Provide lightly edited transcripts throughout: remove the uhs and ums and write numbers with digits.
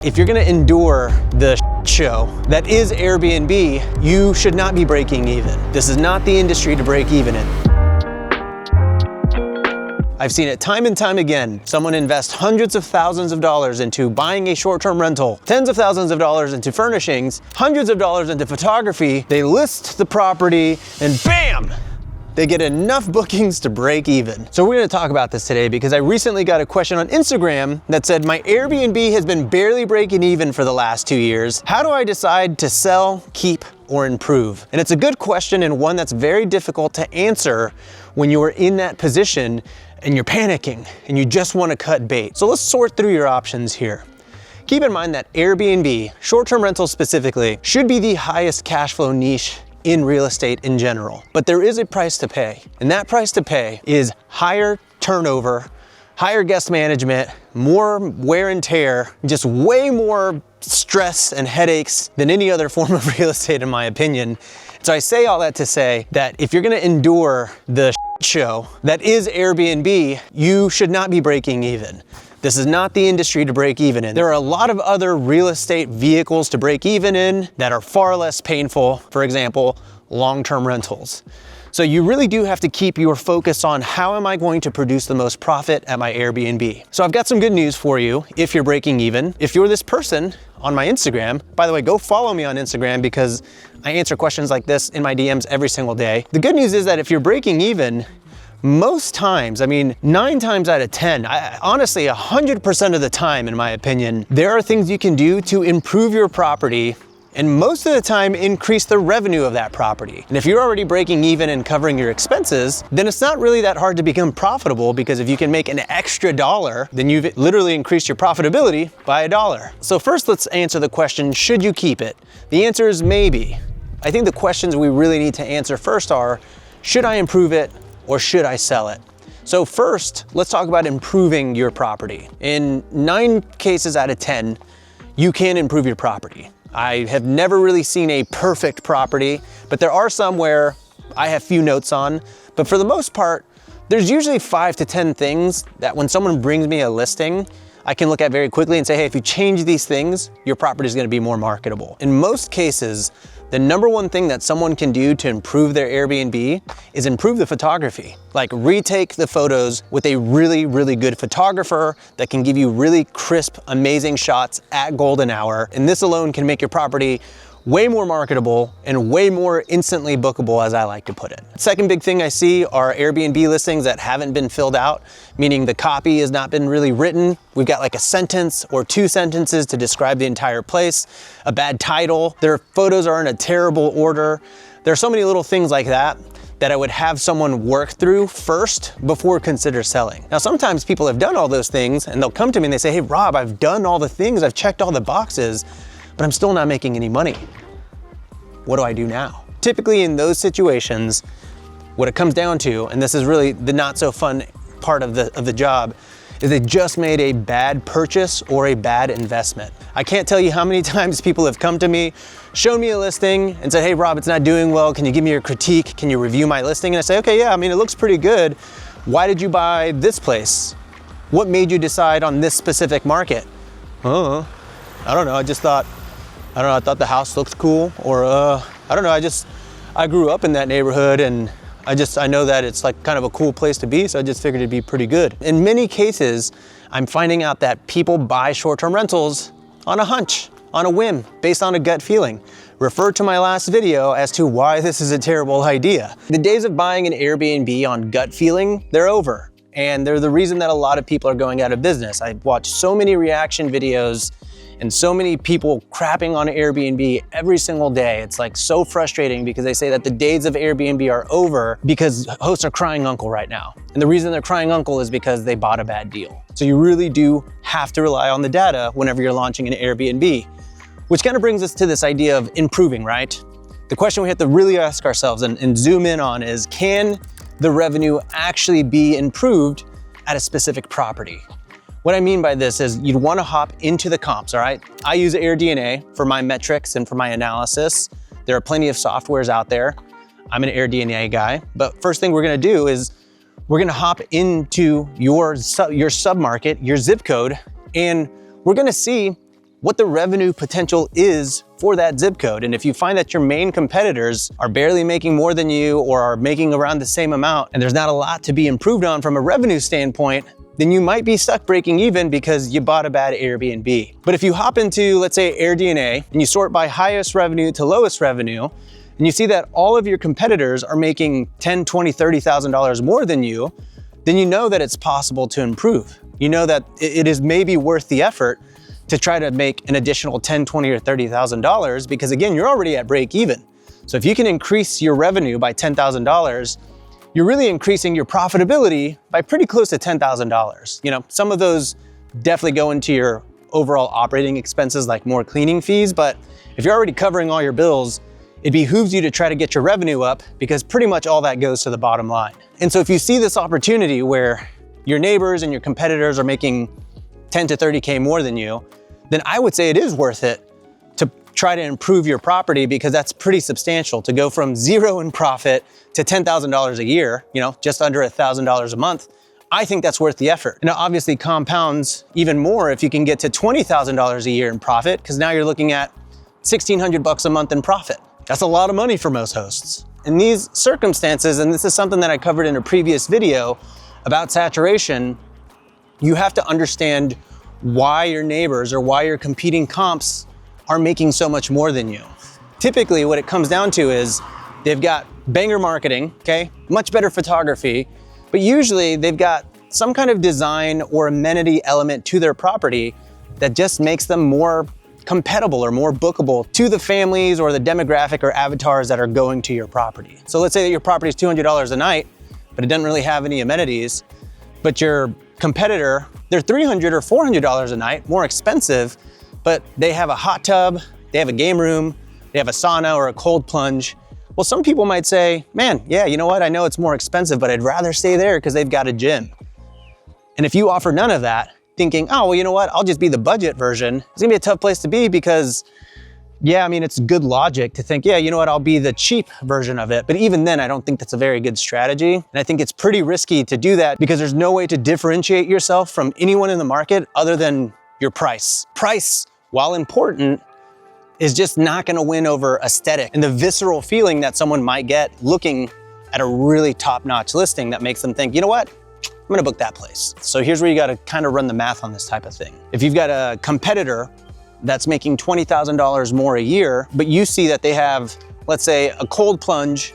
If you're gonna endure the show that is Airbnb, you should not be breaking even. This is not the industry to break even in. I've seen it time and time again. Someone invests hundreds of thousands of dollars into buying a short-term rental, tens of thousands of dollars into furnishings, hundreds of dollars into photography. They list the property and bam! They get enough bookings to break even. So we're gonna talk about this today because I recently got a question on Instagram that said, my Airbnb has been barely breaking even for the last 2 years. How do I decide to sell, keep, or improve? And it's a good question and one that's very difficult to answer when you're in that position and you're panicking and you just wanna cut bait. So let's sort through your options here. Keep in mind that Airbnb, short-term rentals specifically, should be the highest cash flow niche in real estate in general. But there is a price to pay, and that price to pay is higher turnover, higher guest management, more wear and tear, just way more stress and headaches than any other form of real estate in my opinion. So I say all that to say that if you're gonna endure the show that is Airbnb, you should not be breaking even. This is not the industry to break even in. There are a lot of other real estate vehicles to break even in that are far less painful. For example, long-term rentals. So you really do have to keep your focus on how am I going to produce the most profit at my Airbnb. So I've got some good news for you if you're breaking even. If you're this person on my Instagram, by the way, go follow me on Instagram because I answer questions like this in my DMs every single day. The good news is that if you're breaking even, most times, I mean, 9 times out of 10, honestly, 100% of the time, in my opinion, there are things you can do to improve your property and most of the time increase the revenue of that property. And if you're already breaking even and covering your expenses, then it's not really that hard to become profitable because if you can make an extra dollar, then you've literally increased your profitability by $1. So first, let's answer the question, should you keep it? The answer is maybe. I think the questions we really need to answer first are, should I improve it? Or should I sell it? So first, let's talk about improving your property. In 9 cases out of 10, you can improve your property. I have never really seen a perfect property, but there are some where I have few notes on. But for the most part, there's usually 5 to 10 things that when someone brings me a listing, I can look at very quickly and say, hey, if you change these things, your property is gonna be more marketable. In most cases, the number one thing that someone can do to improve their Airbnb is improve the photography. Like retake the photos with a really, really good photographer that can give you really crisp, amazing shots at golden hour. And this alone can make your property way more marketable and way more instantly bookable, as I like to put it. Second big thing I see are Airbnb listings that haven't been filled out, meaning the copy has not been really written. We've got like a sentence or 2 sentences to describe the entire place, a bad title, their photos are in a terrible order. There are so many little things like that I would have someone work through first before consider selling. Now, sometimes people have done all those things and they'll come to me and they say, hey, Rob, I've done all the things, I've checked all the boxes, but I'm still not making any money. What do I do now? Typically in those situations, what it comes down to, and this is really the not so fun part of the job, is they just made a bad purchase or a bad investment. I can't tell you how many times people have come to me, shown me a listing and said, hey Rob, it's not doing well. Can you give me your critique? Can you review my listing? And I say, okay, yeah, I mean, it looks pretty good. Why did you buy this place? What made you decide on this specific market? I don't know, I thought the house looked cool, or I don't know, I grew up in that neighborhood and I know that it's like kind of a cool place to be, so I just figured it'd be pretty good. In many cases, I'm finding out that people buy short-term rentals on a hunch, on a whim, based on a gut feeling. Refer to my last video as to why this is a terrible idea. The days of buying an Airbnb on gut feeling, they're over. And they're the reason that a lot of people are going out of business. I watch so many reaction videos and so many people crapping on Airbnb every single day. It's like so frustrating because they say that the days of Airbnb are over because hosts are crying uncle right now. And the reason they're crying uncle is because they bought a bad deal. So you really do have to rely on the data whenever you're launching an Airbnb, which kind of brings us to this idea of improving, right? The question we have to really ask ourselves and zoom in on is, can the revenue actually be improved at a specific property? What I mean by this is you'd want to hop into the comps, all right? I use AirDNA for my metrics and for my analysis. There are plenty of softwares out there. I'm an AirDNA guy, but first thing we're gonna do is we're gonna hop into your submarket, your zip code, and we're gonna see what the revenue potential is for that zip code. And if you find that your main competitors are barely making more than you or are making around the same amount, and there's not a lot to be improved on from a revenue standpoint, then you might be stuck breaking even because you bought a bad Airbnb. But if you hop into, let's say, AirDNA, and you sort by highest revenue to lowest revenue, and you see that all of your competitors are making $10,000, $20,000, $30,000 more than you, then you know that it's possible to improve. You know that it is maybe worth the effort to try to make an additional $10,000, $20,000, or $30,000 because again, you're already at break even. So if you can increase your revenue by $10,000, you're really increasing your profitability by pretty close to $10,000. You know, some of those definitely go into your overall operating expenses like more cleaning fees, but if you're already covering all your bills, it behooves you to try to get your revenue up because pretty much all that goes to the bottom line. And so if you see this opportunity where your neighbors and your competitors are making 10 to 30K more than you, then I would say it is worth it to try to improve your property because that's pretty substantial. To go from zero in profit to $10,000 a year, you know, just under $1,000 a month, I think that's worth the effort. Now, obviously compounds even more if you can get to $20,000 a year in profit, because now you're looking at $1,600 a month in profit. That's a lot of money for most hosts. In these circumstances, and this is something that I covered in a previous video about saturation, you have to understand why your neighbors or why your competing comps are making so much more than you. Typically, what it comes down to is they've got banger marketing, okay? Much better photography, but usually they've got some kind of design or amenity element to their property that just makes them more compatible or more bookable to the families or the demographic or avatars that are going to your property. So let's say that your property is $200 a night, but it doesn't really have any amenities, but your competitor, they're $300 or $400 a night, more expensive, but they have a hot tub, they have a game room, they have a sauna or a cold plunge. Well, some people might say, man, yeah, you know what? I know it's more expensive, but I'd rather stay there because they've got a gym. And if you offer none of that, thinking, oh, well, you know what? I'll just be the budget version. It's gonna be a tough place to be because, yeah, I mean, it's good logic to think, yeah, you know what? I'll be the cheap version of it. But even then, I don't think that's a very good strategy. And I think it's pretty risky to do that because there's no way to differentiate yourself from anyone in the market other than your price. Price, while important, is just not gonna win over aesthetic and the visceral feeling that someone might get looking at a really top-notch listing that makes them think, you know what? I'm gonna book that place. So here's where you gotta kind of run the math on this type of thing. If you've got a competitor that's making $20,000 more a year, but you see that they have, let's say, a cold plunge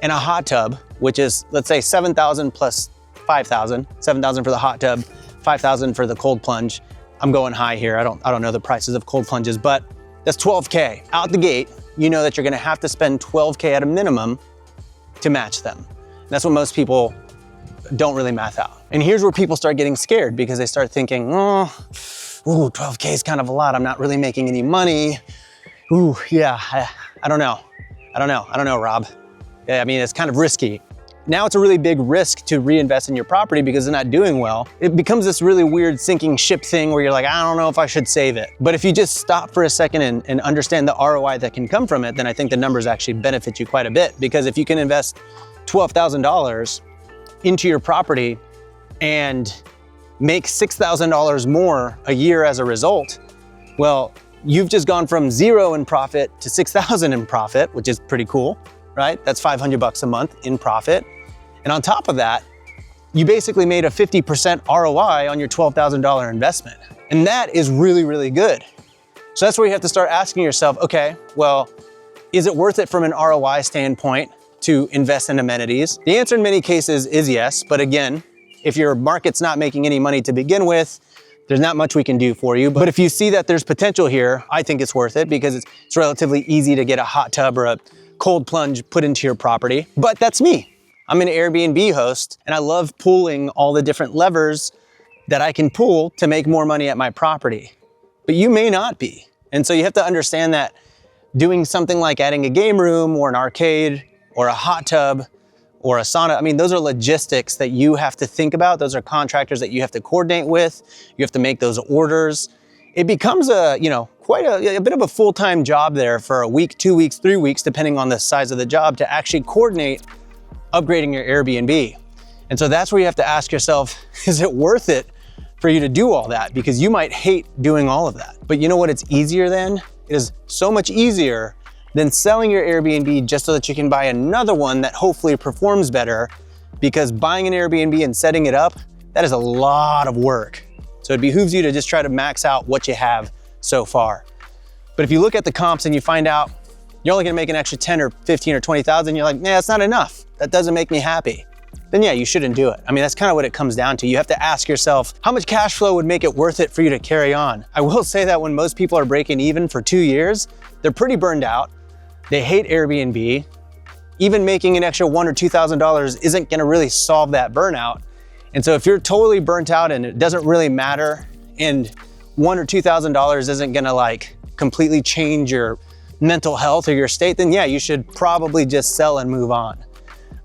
and a hot tub, which is, let's say, $7,000 plus $5,000, $7,000 for the hot tub, $5,000 for the cold plunge. I'm going high here. I don't know the prices of cold plunges, but that's $12K. Out the gate, you know that you're gonna have to spend $12K at a minimum to match them. And that's what most people don't really math out. And here's where people start getting scared because they start thinking, oh, ooh, 12K is kind of a lot. I'm not really making any money. Ooh, yeah, I don't know. I don't know, Rob. Yeah, I mean, it's kind of risky. Now it's a really big risk to reinvest in your property because it's not doing well. It becomes this really weird sinking ship thing where you're like, I don't know if I should save it. But if you just stop for a second and understand the ROI that can come from it, then I think the numbers actually benefit you quite a bit. Because if you can invest $12,000 into your property and make $6,000 more a year as a result, well, you've just gone from zero in profit to 6,000 in profit, which is pretty cool, right? That's $500 a month in profit. And on top of that, you basically made a 50% ROI on your $12,000 investment. And that is really, really good. So that's where you have to start asking yourself, okay, well, is it worth it from an ROI standpoint to invest in amenities? The answer in many cases is yes, but again, if your market's not making any money to begin with, there's not much we can do for you. But if you see that there's potential here, I think it's worth it because it's relatively easy to get a hot tub or a cold plunge put into your property. But that's me. I'm an Airbnb host and I love pulling all the different levers that I can pull to make more money at my property. But you may not be. And so you have to understand that doing something like adding a game room or an arcade or a hot tub or a sauna, I mean, those are logistics that you have to think about. Those are contractors that you have to coordinate with. You have to make those orders. It becomes quite a bit of a full-time job there for a week, 2 weeks, 3 weeks, depending on the size of the job to actually coordinate upgrading your Airbnb. And so that's where you have to ask yourself, is it worth it for you to do all that because you might hate doing all of that. But you know what it's easier than? It is so much easier than selling your Airbnb just so that you can buy another one that hopefully performs better, because buying an Airbnb and setting it up, that is a lot of work. So it behooves you to just try to max out what you have so far. But if you look at the comps and you find out you're only gonna make an extra 10 or 15 or 20,000, you're like, nah, that's not enough. That doesn't make me happy. Then yeah, you shouldn't do it. I mean, that's kind of what it comes down to. You have to ask yourself, how much cash flow would make it worth it for you to carry on? I will say that when most people are breaking even for 2 years, they're pretty burned out. They hate Airbnb. Even making an extra $1,000 or $2,000 isn't gonna really solve that burnout. And so if you're totally burnt out and it doesn't really matter, and $1,000 or $2,000 isn't gonna like completely change your mental health or your state, then yeah, you should probably just sell and move on.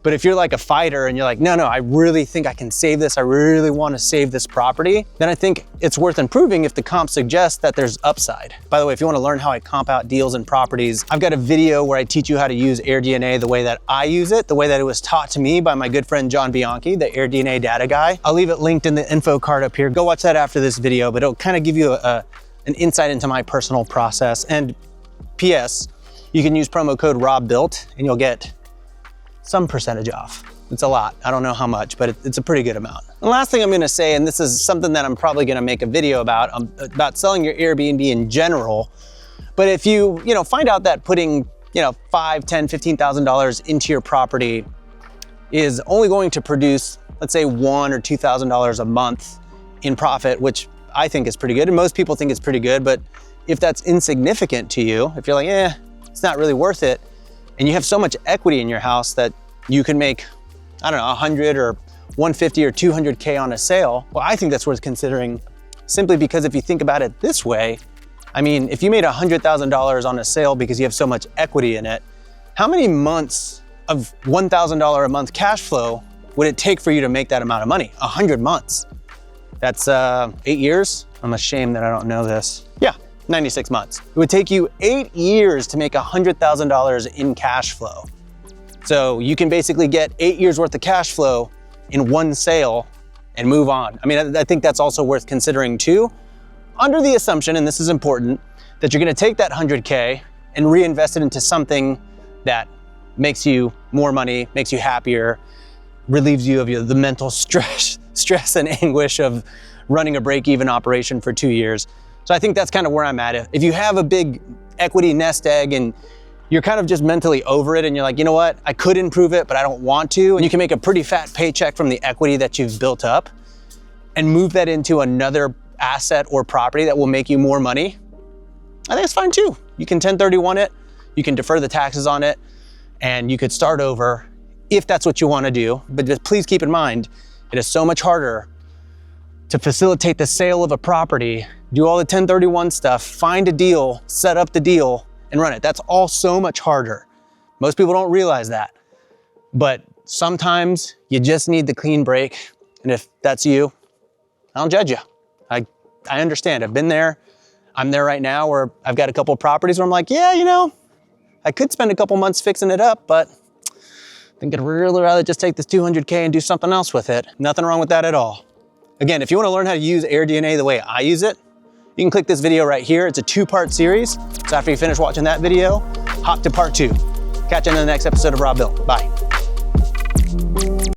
But if you're like a fighter and you're like, no, I really think I can save this, I really wanna save this property, then I think it's worth improving if the comp suggests that there's upside. By the way, if you wanna learn how I comp out deals and properties, I've got a video where I teach you how to use AirDNA the way that I use it, the way that it was taught to me by my good friend John Bianchi, the AirDNA data guy. I'll leave it linked in the info card up here. Go watch that after this video, but it'll kind of give you an insight into my personal process. And PS, you can use promo code Robuilt and you'll get some percentage off. It's a lot. I don't know how much, but it's a pretty good amount. The last thing I'm gonna say, and this is something that I'm probably gonna make a video about selling your Airbnb in general, but if you find out that putting $5,000, $10,000, $15,000 into your property is only going to produce, let's say $1,000 or $2,000 a month in profit, which I think is pretty good, and most people think it's pretty good, but if that's insignificant to you, if you're like, it's not really worth it, and you have so much equity in your house that you can make, I don't know, 100 or 150 or 200K on a sale, well, I think that's worth considering, simply because if you think about it this way, I mean, if you made $100,000 on a sale because you have so much equity in it, how many months of $1,000 a month cash flow would it take for you to make that amount of money? 100 months. That's 8 years. I'm ashamed that I don't know this. Yeah, 96 months. It would take you 8 years to make $100,000 in cash flow. So you can basically get 8 years worth of cash flow in one sale and move on. I mean, I think that's also worth considering too, under the assumption, and this is important, that you're gonna take that 100K and reinvest it into something that makes you more money, makes you happier, relieves you of the mental stress and anguish of running a break-even operation for 2 years. So I think that's kind of where I'm at. If you have a big equity nest egg and you're kind of just mentally over it and you're like, you know what, I could improve it, but I don't want to, and you can make a pretty fat paycheck from the equity that you've built up and move that into another asset or property that will make you more money, I think it's fine too. You can 1031 it, you can defer the taxes on it, and you could start over if that's what you want to do. But just please keep in mind, it is so much harder to facilitate the sale of a property, do all the 1031 stuff, find a deal, set up the deal, and run it. That's all so much harder. Most people don't realize that. But sometimes you just need the clean break. And if that's you, I don't judge you. I understand. I've been there. I'm there right now where I've got a couple of properties where I'm like, yeah, I could spend a couple months fixing it up, but I think I'd really rather just take this 200K and do something else with it. Nothing wrong with that at all. Again, if you want to learn how to use AirDNA the way I use it, you can click this video right here. It's a 2-part series. So after you finish watching that video, hop to part 2. Catch you in the next episode of Robuilt. Bye.